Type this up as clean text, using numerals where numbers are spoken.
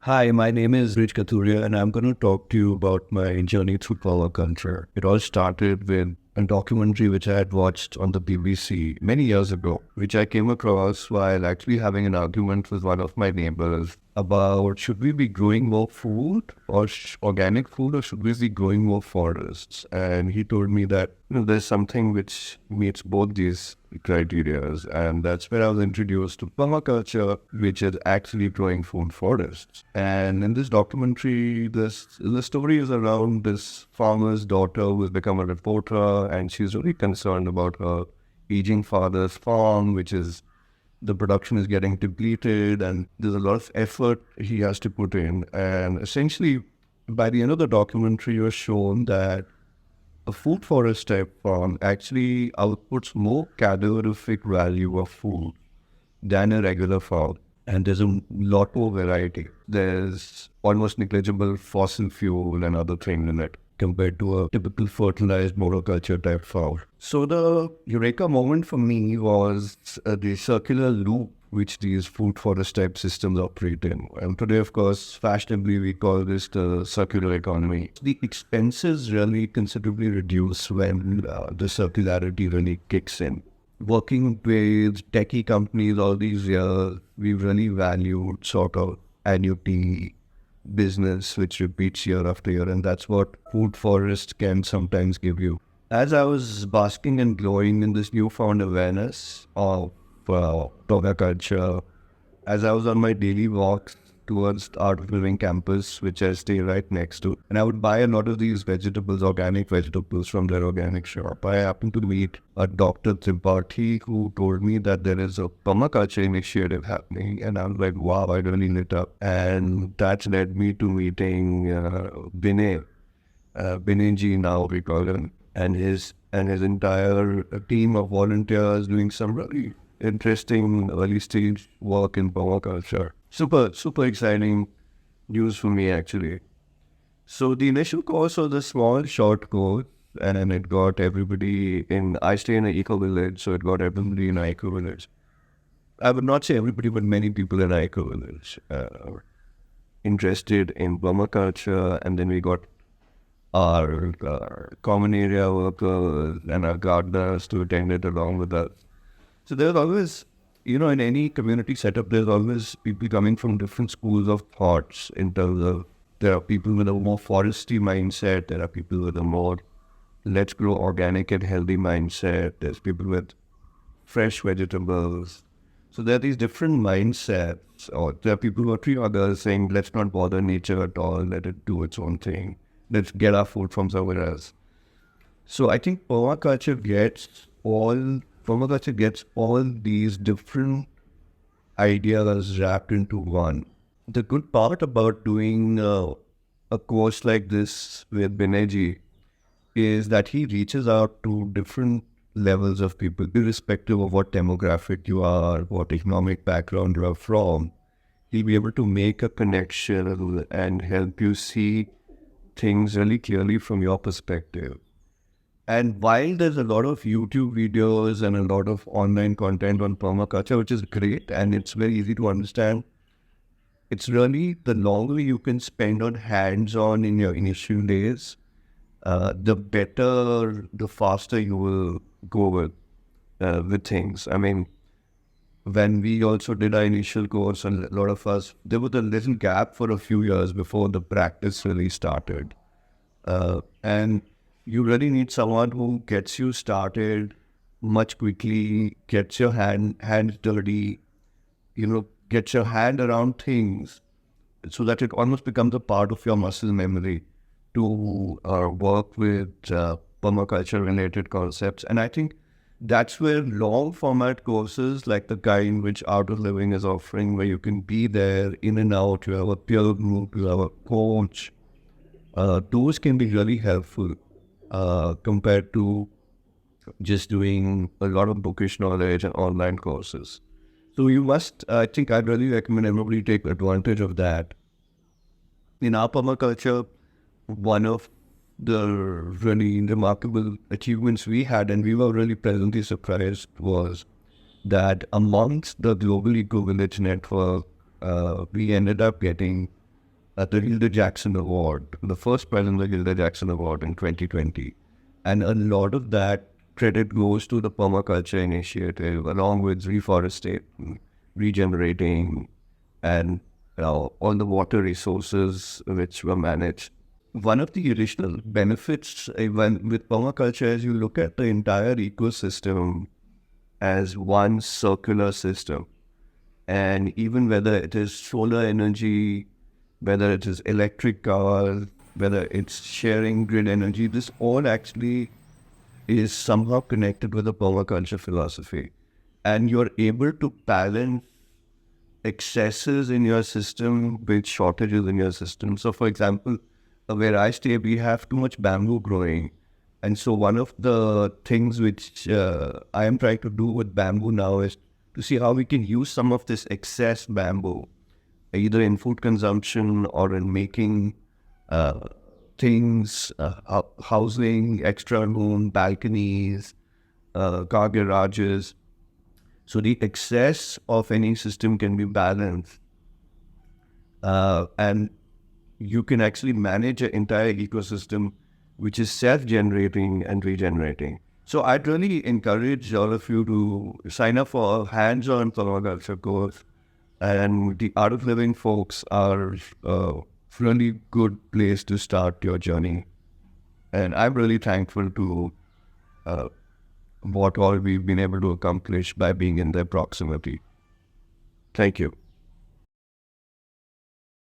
Hi, my name is Brijinder Kathuria, and I'm going to talk to you about my journey through permaculture. It all started with a documentary which I had watched on the BBC many years ago, which I came across while actually having an argument with one of my neighbors about should we be growing more food or organic food, or should we be growing more forests? And he told me that there's something which meets both these criteria, and that's where I was introduced to permaculture, which is actually growing food forests. And in this documentary, the story is around this farmer's daughter who has become a reporter, and she's really concerned about her aging father's farm, which is the production is getting depleted, and there's a lot of effort he has to put in. And essentially, by the end of the documentary, you're shown that a food forest type farm actually outputs more calorific value of food than a regular farm. And there's a lot more variety. There's almost negligible fossil fuel and other things in it compared to a typical fertilized monoculture type farm. So the eureka moment for me was the circular loop which these food forest type systems operate in. And today, of course, fashionably, we call this the circular economy. The expenses really considerably reduce when the circularity really kicks in. Working with techie companies all these years, we've really valued sort of annuity business which repeats year after year, and that's what food forests can sometimes give you. As I was basking and glowing in this newfound awareness of permaculture, as I was on my daily walks towards the Art of Living campus, which I stay right next to, and I would buy a lot of these vegetables, organic vegetables from their organic shop. I happened to meet a Dr. Tripathi who told me that there is a permaculture initiative happening, and I was like, wow, I really lit up. And that led me to meeting Binay ji now we call him, and his entire team of volunteers doing some really interesting early stage work in permaculture. Super exciting news for me, actually. So the initial course was a small, short course, and it got everybody in. I stay in an eco village, so it got everybody in an eco village. I would not say everybody, but many people in an eco village interested in permaculture, and then we got our common area workers and our gardeners to attend it along with us. So there's always, in any community setup, there's always people coming from different schools of thoughts in terms of, there are people with a more foresty mindset, there are people with a more let's grow organic and healthy mindset, there's people with fresh vegetables. So there are these different mindsets, or there are people who are three others saying, let's not bother nature at all, let it do its own thing. Let's get our food from somewhere else. So I think permaculture gets all these different ideas wrapped into one. The good part about doing a course like this with Binay ji is that he reaches out to different levels of people, irrespective of what demographic you are, what economic background you are from. He'll be able to make a connection and help you see things really clearly from your perspective. And while there's a lot of YouTube videos and a lot of online content on permaculture, which is great and it's very easy to understand, it's really the longer you can spend on hands-on in your initial days, the better, the faster you will go with things. I mean, when we also did our initial course, and a lot of us, there was a little gap for a few years before the practice really started. And you really need someone who gets you started much quickly, gets your hands dirty, gets your hand around things so that it almost becomes a part of your muscle memory to work with permaculture related concepts. And I think that's where long format courses like the kind which Art of Living is offering, where you can be there in and out, you have a peer group, you have a coach, those can be really helpful compared to just doing a lot of bookish knowledge and online courses. So I think I'd really recommend everybody take advantage of that. In our permaculture, one of the really remarkable achievements we had, and we were really pleasantly surprised, was that amongst the global eco-village network, we ended up getting the Hilda Jackson Award, the first prize in the Hilda Jackson Award in 2020. And a lot of that credit goes to the permaculture initiative, along with reforestation, regenerating, and all the water resources which were managed. One of the additional benefits with permaculture is you look at the entire ecosystem as one circular system. And even whether it is solar energy, whether it is electric cars, whether it's sharing grid energy, this all actually is somehow connected with the permaculture philosophy. And you're able to balance excesses in your system with shortages in your system. So, for example, where I stay, we have too much bamboo growing. And so one of the things which I am trying to do with bamboo now is to see how we can use some of this excess bamboo, either in food consumption or in making things, housing, extra room, balconies, car garages. So the excess of any system can be balanced, and you can actually manage an entire ecosystem which is self-generating and regenerating. So I'd really encourage all of you to sign up for a hands-on permaculture course, and the Art of Living folks are a really good place to start your journey. And I'm really thankful to what all we've been able to accomplish by being in their proximity. Thank you.